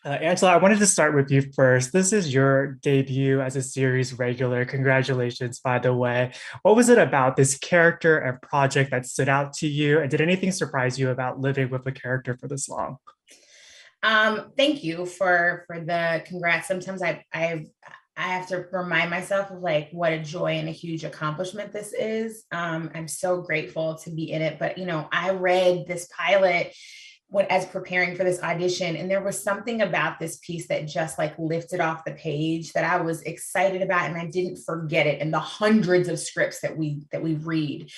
Angela, I wanted to start with you first. This is your debut as a series regular. Congratulations, by the way. What was it about this character and project that stood out to you? And did anything surprise you about living with a character for this long? Thank you for the congrats. Sometimes I have to remind myself of like what a joy and a huge accomplishment this is. I'm so grateful to be in it. But I read this pilot when as preparing for this audition, and there was something about this piece that just like lifted off the page that I was excited about, and I didn't forget it in the hundreds of scripts that we read.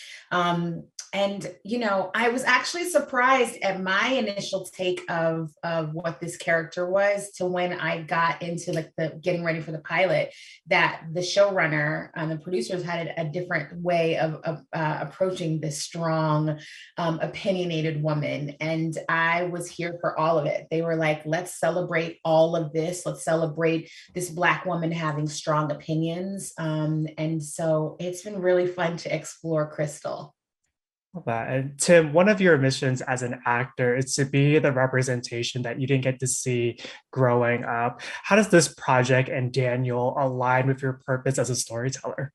And I was actually surprised at my initial take of what this character was to when I got into like the getting ready for the pilot, that the showrunner and the producers had a different way of approaching this strong, opinionated woman. And I was here for all of it. They were like, let's celebrate all of this. Let's celebrate this Black woman having strong opinions. And so it's been really fun to explore Crystal. Love that. And Tim, one of your missions as an actor is to be the representation that you didn't get to see growing up. How does this project and Daniel align with your purpose as a storyteller?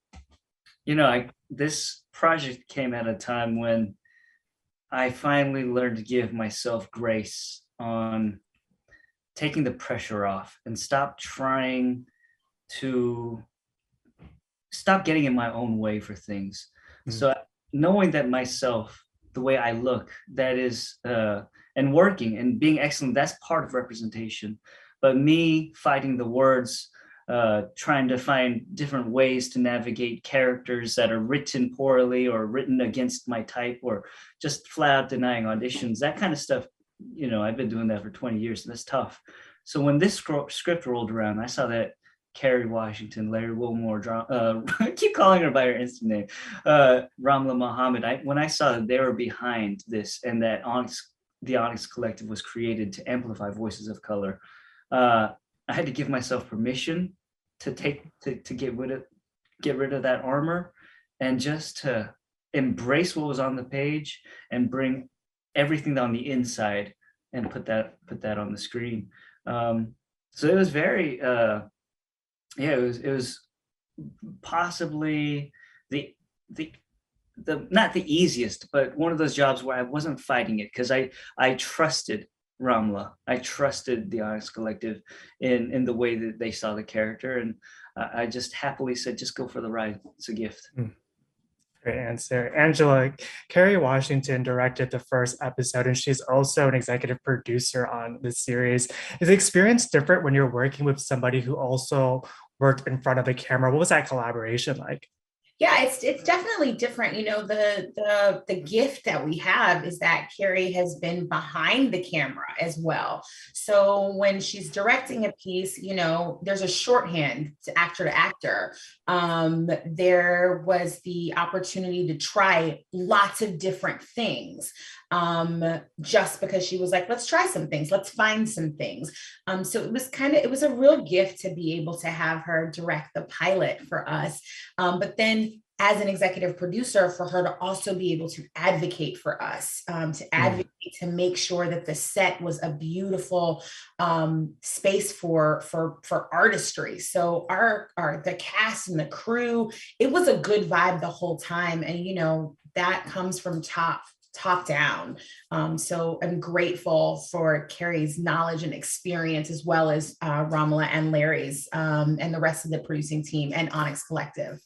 This project came at a time when I finally learned to give myself grace on taking the pressure off and to stop getting in my own way for things. Mm. So knowing that myself, the way I look, that is, and working and being excellent, that's part of representation. But me fighting the words, trying to find different ways to navigate characters that are written poorly or written against my type or just flat out denying auditions, that kind of stuff, I've been doing that for 20 years, and that's tough. So when this script rolled around, I saw that Kerry Washington, Larry Wilmore, I keep calling her by her Insta name, Ramla Muhammad. When I saw that they were behind this and that the Onyx Collective was created to amplify voices of color, I had to give myself permission to get rid of that armor and just to embrace what was on the page and bring everything on the inside and put that on the screen. So it was very yeah, it was possibly the the not the easiest, but one of those jobs where I wasn't fighting it because I trusted Ramla. I trusted the Onyx Collective in the way that they saw the character, and I just happily said, just go for the ride. It's a gift. Mm. Great answer. Angela, Kerry Washington directed the first episode, and she's also an executive producer on the series. Is the experience different when you're working with somebody who also worked in front of the camera? What was that collaboration like? Yeah, it's definitely different. The gift that we have is that Carrie has been behind the camera as well. So when she's directing a piece, there's a shorthand to actor. There was the opportunity to try lots of different things, just because she was like, let's try some things, let's find some things. So it was a real gift to be able to have her direct the pilot for us. But then as an executive producer, for her to also be able to advocate for us, to Mm. advocate to make sure that the set was a beautiful space for artistry. So our the cast and the crew, it was a good vibe the whole time, and that comes from top down. So I'm grateful for Carrie's knowledge and experience, as well as Ramala and Larry's, and the rest of the producing team and Onyx Collective.